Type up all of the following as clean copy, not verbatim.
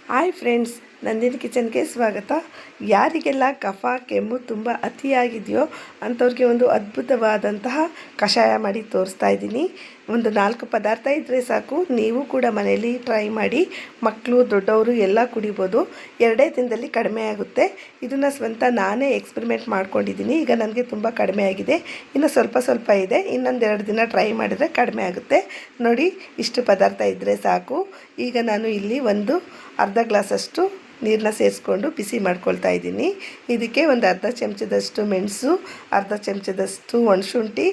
Hi friends, Nandini ಕಿಚನ್ಗೆ ಸ್ವಾಗತ. ಯಾರಿಗೆಲ್ಲ ಕಫ ಕೆಮ್ಮು ತುಂಬ ಅತಿಯಾಗಿದೆಯೋ ಅಂಥವ್ರಿಗೆ ಒಂದು ಅದ್ಭುತವಾದಂತಹ ಕಷಾಯ ಮಾಡಿ ತೋರಿಸ್ತಾ ಇದ್ದೀನಿ. ಒಂದು 4 ಪದಾರ್ಥ ಇದ್ದರೆ ಸಾಕು, ನೀವು ಕೂಡ ಮನೆಯಲ್ಲಿ ಟ್ರೈ ಮಾಡಿ. ಮಕ್ಕಳು ದೊಡ್ಡವರು ಎಲ್ಲ ಕುಡಿಬೋದು. 2 ದಿನದಲ್ಲಿ ಕಡಿಮೆ ಆಗುತ್ತೆ. ಇದನ್ನು ಸ್ವಂತ ನಾನೇ ಎಕ್ಸ್ಪೆರಿಮೆಂಟ್ ಮಾಡ್ಕೊಂಡಿದ್ದೀನಿ. ಈಗ ನನಗೆ ತುಂಬ ಕಡಿಮೆ ಆಗಿದೆ. ಇನ್ನು ಸ್ವಲ್ಪ ಇದೆ. ಇನ್ನೊಂದು 2 ದಿನ ಟ್ರೈ ಮಾಡಿದರೆ ಕಡಿಮೆ ಆಗುತ್ತೆ. ನೋಡಿ, ಇಷ್ಟು ಪದಾರ್ಥ ಇದ್ದರೆ ಸಾಕು. ಈಗ ನಾನು ಇಲ್ಲಿ ಒಂದು ಅರ್ಧ ಗ್ಲಾಸಷ್ಟು ನೀರನ್ನ ಸೇರಿಸ್ಕೊಂಡು ಬಿಸಿ ಮಾಡ್ಕೊಳ್ತಾ ಇದ್ದೀನಿ. ಇದಕ್ಕೆ ಒಂದು ಅರ್ಧ ಚಮಚದಷ್ಟು ಮೆಣಸು, ಅರ್ಧ ಚಮಚದಷ್ಟು ಒಣಶುಂಠಿ,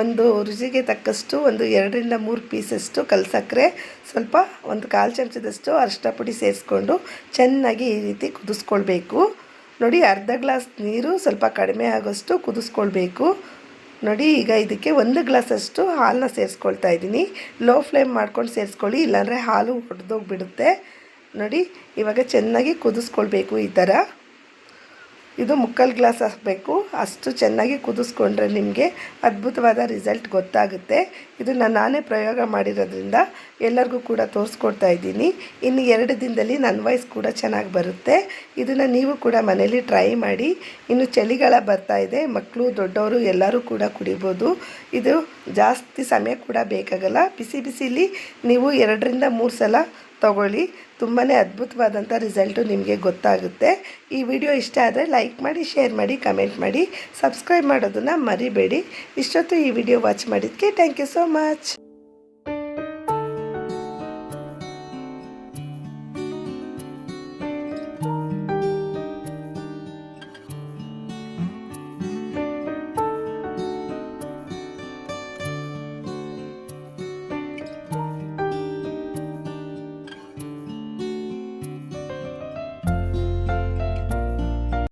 ಒಂದು ರುಚಿಗೆ ತಕ್ಕಷ್ಟು ಒಂದು 2ರಿಂದ 3 ಪೀಸಷ್ಟು ಕಲ್ಸಕ್ಕರೆ, ಸ್ವಲ್ಪ ಒಂದು 1/4 ಚಮಚದಷ್ಟು ಅರಿಶಿನ ಪುಡಿ ಸೇರಿಸ್ಕೊಂಡು ಚೆನ್ನಾಗಿ ಈ ರೀತಿ ಕುದಿಸ್ಕೊಳ್ಬೇಕು. ನೋಡಿ, ಅರ್ಧ ಗ್ಲಾಸ್ ನೀರು ಸ್ವಲ್ಪ ಕಡಿಮೆ ಆಗೋಷ್ಟು ಕುದಿಸ್ಕೊಳ್ಬೇಕು. ನೋಡಿ, ಈಗ ಇದಕ್ಕೆ 1 ಗ್ಲಾಸಷ್ಟು ಹಾಲನ್ನ ಸೇರಿಸ್ಕೊಳ್ತಾ ಇದ್ದೀನಿ. ಲೋ ಫ್ಲೇಮ್ ಮಾಡ್ಕೊಂಡು ಸೇರಿಸ್ಕೊಳ್ಳಿ, ಇಲ್ಲಾಂದರೆ ಹಾಲು ಒಡೆದೋಗ್ಬಿಡುತ್ತೆ. ನೋಡಿ, ಇವಾಗ ಚೆನ್ನಾಗಿ ಕುದಿಸ್ಕೊಳ್ಬೇಕು. ಈ ಥರ ಇದು 3/4 ಗ್ಲಾಸ್ ಹಾಕಬೇಕು. ಅಷ್ಟು ಚೆನ್ನಾಗಿ ಕುದಿಸ್ಕೊಂಡ್ರೆ ನಿಮಗೆ ಅದ್ಭುತವಾದ ರಿಸಲ್ಟ್ ಗೊತ್ತಾಗುತ್ತೆ. ಇದನ್ನು ನಾನೇ ಪ್ರಯೋಗ ಮಾಡಿರೋದ್ರಿಂದ ಎಲ್ಲರಿಗೂ ಕೂಡ ತೋರಿಸ್ಕೊಡ್ತಾ ಇದ್ದೀನಿ. ಇನ್ನು 2 ದಿನದಲ್ಲಿ ನನ್ನ ವಾಯ್ಸ್ ಕೂಡ ಚೆನ್ನಾಗಿ ಬರುತ್ತೆ. ಇದನ್ನು ನೀವು ಕೂಡ ಮನೇಲಿ ಟ್ರೈ ಮಾಡಿ. ಇನ್ನು ಚಳಿಗಾಲ ಬರ್ತಾ ಇದೆ, ಮಕ್ಕಳು ದೊಡ್ಡವರು ಎಲ್ಲರೂ ಕೂಡ ಕುಡಿಬೋದು. ಇದು ಜಾಸ್ತಿ ಸಮಯ ಕೂಡ ಬೇಕಾಗಲ್ಲ. ಬಿಸಿಲಿ ನೀವು 2ರಿಂದ 3 ಸಲ ತಗೊಳ್ಳಿ. ತುಂಬಾ ಅದ್ಭುತವಾದಂಥ ರಿಸಲ್ಟು ನಿಮಗೆ ಗೊತ್ತಾಗುತ್ತೆ. ಈ ವಿಡಿಯೋ ಇಷ್ಟ ಆದರೆ ಲೈಕ್ ಮಾಡಿ, ಶೇರ್ ಮಾಡಿ, ಕಮೆಂಟ್ ಮಾಡಿ, ಸಬ್ಸ್ಕ್ರೈಬ್ ಮಾಡೋದನ್ನು ಮರಿಬೇಡಿ. ಇಷ್ಟೊತ್ತು ಈ ವಿಡಿಯೋ ವಾಚ್ ಮಾಡಿದ್ದಕ್ಕೆ ಥ್ಯಾಂಕ್ ಯು ಸೋ ಮಚ್.